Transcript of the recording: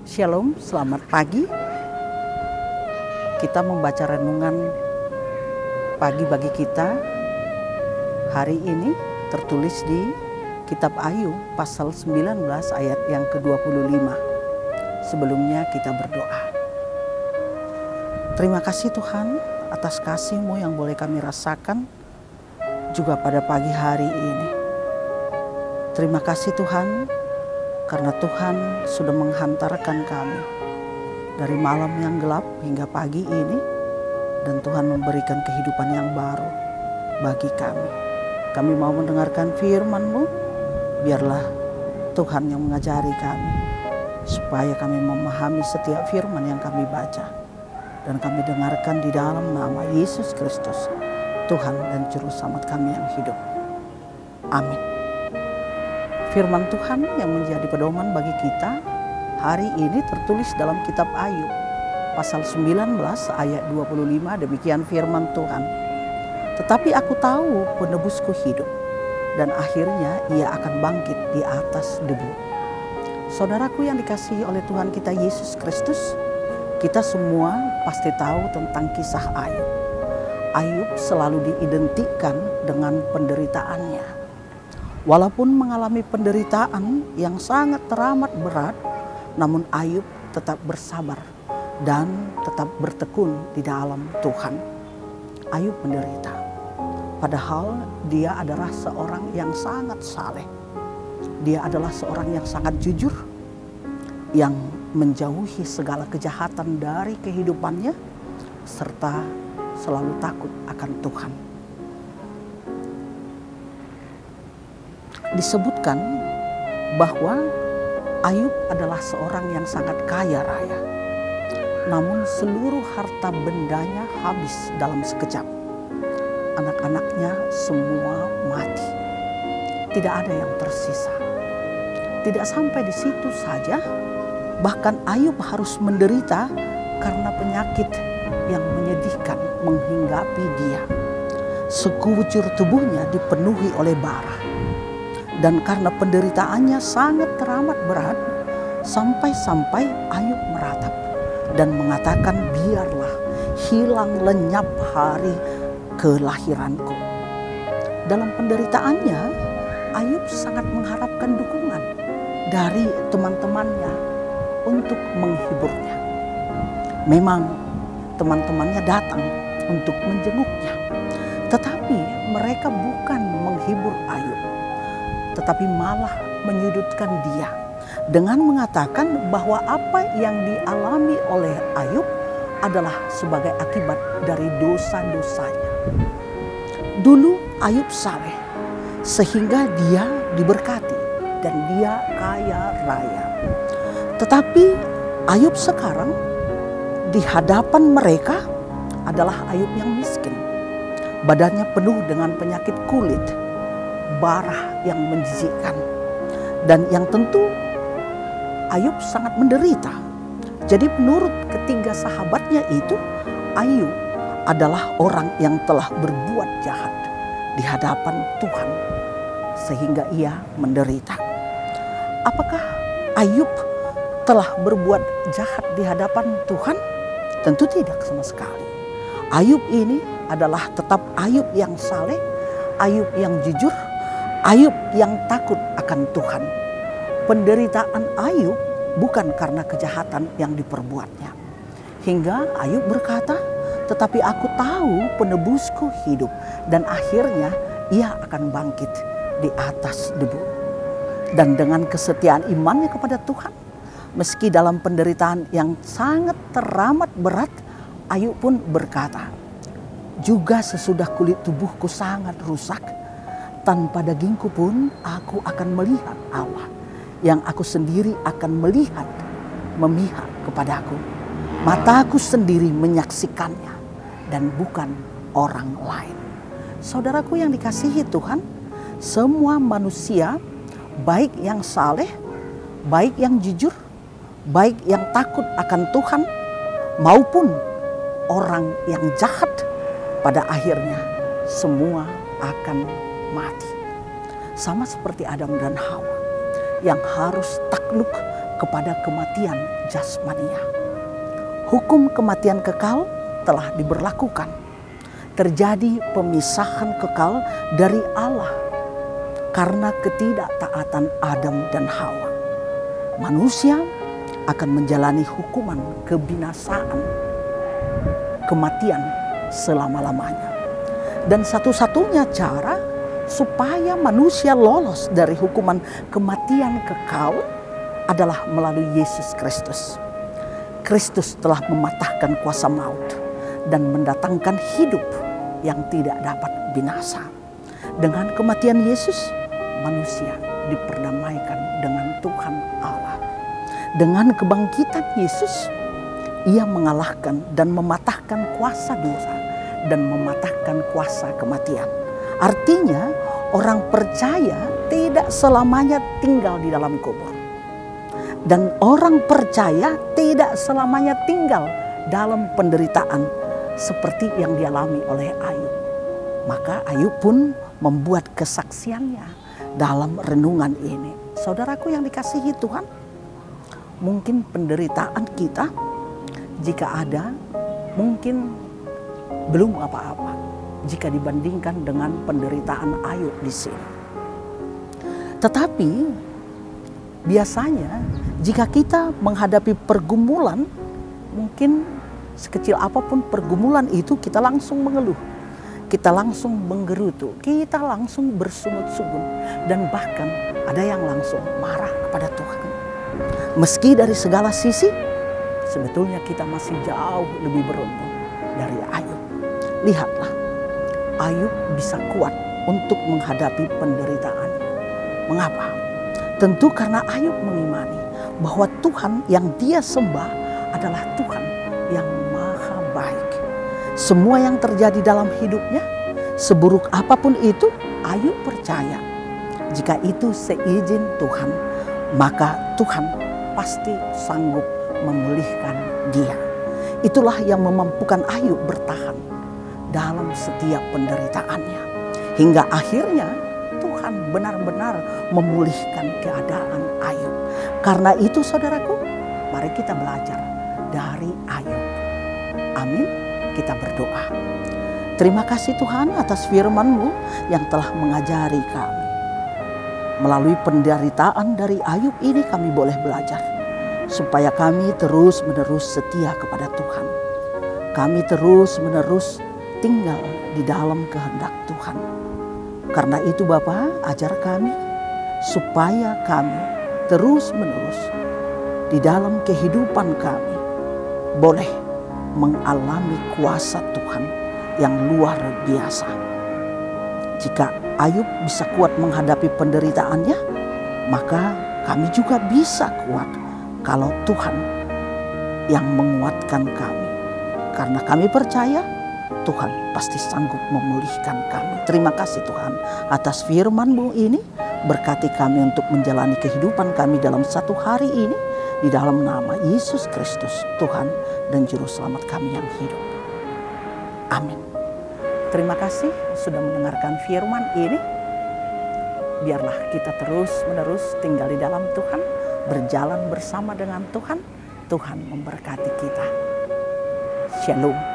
Shalom, selamat pagi. Kita membaca renungan pagi bagi kita hari ini tertulis di Kitab Ayub pasal 19 ayat yang ke-25. Sebelumnya kita berdoa. Terima kasih Tuhan atas kasih-Mu yang boleh kami rasakan juga pada pagi hari ini. Terima kasih Tuhan karena Tuhan sudah menghantarkan kami dari malam yang gelap hingga pagi ini, dan Tuhan memberikan kehidupan yang baru bagi kami. Kami mau mendengarkan firman-Mu, biarlah Tuhan yang mengajari kami supaya kami memahami setiap firman yang kami baca dan kami dengarkan di dalam nama Yesus Kristus, Tuhan dan Juru Selamat kami yang hidup. Amin. Firman Tuhan yang menjadi pedoman bagi kita hari ini tertulis dalam kitab Ayub pasal 19 ayat 25. Demikian firman Tuhan. Tetapi aku tahu penebusku hidup dan akhirnya ia akan bangkit di atas debu. Saudaraku yang dikasihi oleh Tuhan kita Yesus Kristus, kita semua pasti tahu tentang kisah Ayub. Ayub selalu diidentikan dengan penderitaannya. Walaupun mengalami penderitaan yang sangat teramat berat, namun Ayub tetap bersabar dan tetap bertekun di dalam Tuhan. Ayub menderita, padahal dia adalah seorang yang sangat saleh. Dia adalah seorang yang sangat jujur, yang menjauhi segala kejahatan dari kehidupannya, serta selalu takut akan Tuhan. Disebutkan bahwa Ayub adalah seorang yang sangat kaya raya. Namun seluruh harta bendanya habis dalam sekejap. Anak-anaknya semua mati. Tidak ada yang tersisa. Tidak sampai di situ saja, bahkan Ayub harus menderita karena penyakit yang menyedihkan menghinggapi dia. Sekujur tubuhnya dipenuhi oleh bara. Dan karena penderitaannya sangat teramat berat, sampai-sampai Ayub meratap dan mengatakan, biarlah hilang lenyap hari kelahiranku. Dalam penderitaannya, Ayub sangat mengharapkan dukungan dari teman-temannya untuk menghiburnya. Memang teman-temannya datang untuk menjenguknya, tetapi mereka bukan menghibur Ayub, tetapi malah menyudutkan dia dengan mengatakan bahwa apa yang dialami oleh Ayub adalah sebagai akibat dari dosa-dosanya. Dulu Ayub saleh sehingga dia diberkati dan dia kaya raya. Tetapi Ayub sekarang di hadapan mereka adalah Ayub yang miskin. Badannya penuh dengan penyakit kulit, bara yang menjijikkan, dan yang tentu Ayub sangat menderita. Jadi menurut ketiga sahabatnya itu, Ayub adalah orang yang telah berbuat jahat di hadapan Tuhan sehingga ia menderita. Apakah Ayub telah berbuat jahat di hadapan Tuhan? Tentu tidak sama sekali. Ayub ini adalah tetap Ayub yang saleh, Ayub yang jujur, Ayub yang takut akan Tuhan. Penderitaan Ayub bukan karena kejahatan yang diperbuatnya. Hingga Ayub berkata, tetapi aku tahu penebusku hidup dan akhirnya ia akan bangkit di atas debu. Dan dengan kesetiaan imannya kepada Tuhan, meski dalam penderitaan yang sangat teramat berat, Ayub pun berkata, juga sesudah kulit tubuhku sangat rusak, tanpa dagingku pun aku akan melihat Allah, yang aku sendiri akan melihat memihak kepadaku. Mataku sendiri menyaksikannya dan bukan orang lain. Saudaraku yang dikasihi Tuhan, semua manusia, baik yang saleh, baik yang jujur, baik yang takut akan Tuhan, maupun orang yang jahat, pada akhirnya semua akan mati. Sama seperti Adam dan Hawa yang harus takluk kepada kematian jasmania. Hukum kematian kekal telah diberlakukan. Terjadi pemisahan kekal dari Allah karena ketidaktaatan Adam dan Hawa. Manusia akan menjalani hukuman kebinasaan, kematian selama-lamanya. Dan satu-satunya cara supaya manusia lolos dari hukuman kematian kekal adalah melalui Yesus Kristus. Kristus telah mematahkan kuasa maut dan mendatangkan hidup yang tidak dapat binasa. Dengan kematian Yesus, manusia diperdamaikan dengan Tuhan Allah. Dengan kebangkitan Yesus, Ia mengalahkan dan mematahkan kuasa dosa dan mematahkan kuasa kematian. Artinya, orang percaya tidak selamanya tinggal di dalam kubur. Dan orang percaya tidak selamanya tinggal dalam penderitaan seperti yang dialami oleh Ayub. Maka Ayub pun membuat kesaksiannya dalam renungan ini. Saudaraku yang dikasihi Tuhan, mungkin penderitaan kita jika ada, mungkin belum apa-apa jika dibandingkan dengan penderitaan Ayub di sini. Tetapi biasanya jika kita menghadapi pergumulan, mungkin sekecil apapun pergumulan itu kita langsung mengeluh, kita langsung menggerutu, kita langsung bersungut-sungut, dan bahkan ada yang langsung marah kepada Tuhan. Meski dari segala sisi, sebetulnya kita masih jauh lebih beruntung dari Ayub. Lihatlah, Ayub bisa kuat untuk menghadapi penderitaannya. Mengapa? Tentu karena Ayub mengimani bahwa Tuhan yang dia sembah adalah Tuhan yang maha baik. Semua yang terjadi dalam hidupnya, seburuk apapun itu, Ayub percaya jika itu seizin Tuhan, maka Tuhan pasti sanggup memulihkan dia. Itulah yang memampukan Ayub bertahan dalam setiap penderitaannya. Hingga akhirnya Tuhan benar-benar memulihkan keadaan Ayub. Karena itu saudaraku, mari kita belajar dari Ayub. Amin, kita berdoa. Terima kasih Tuhan atas firman-Mu yang telah mengajari kami. Melalui penderitaan dari Ayub ini kami boleh belajar, supaya kami terus-menerus setia kepada Tuhan. Kami terus-menerus tinggal di dalam kehendak Tuhan. Karena itu Bapa, ajar kami supaya kami terus-menerus di dalam kehidupan kami boleh mengalami kuasa Tuhan yang luar biasa. Jika Ayub bisa kuat menghadapi penderitaannya, maka kami juga bisa kuat kalau Tuhan yang menguatkan kami. Karena kami percaya Tuhan pasti sanggup memulihkan kami. Terima kasih Tuhan atas firman-Mu ini. Berkati kami untuk menjalani kehidupan kami dalam satu hari ini. Di dalam nama Yesus Kristus, Tuhan dan Juru Selamat kami yang hidup. Amin. Terima kasih sudah mendengarkan firman ini. Biarlah kita terus-menerus tinggal di dalam Tuhan, berjalan bersama dengan Tuhan. Tuhan memberkati kita. Shalom.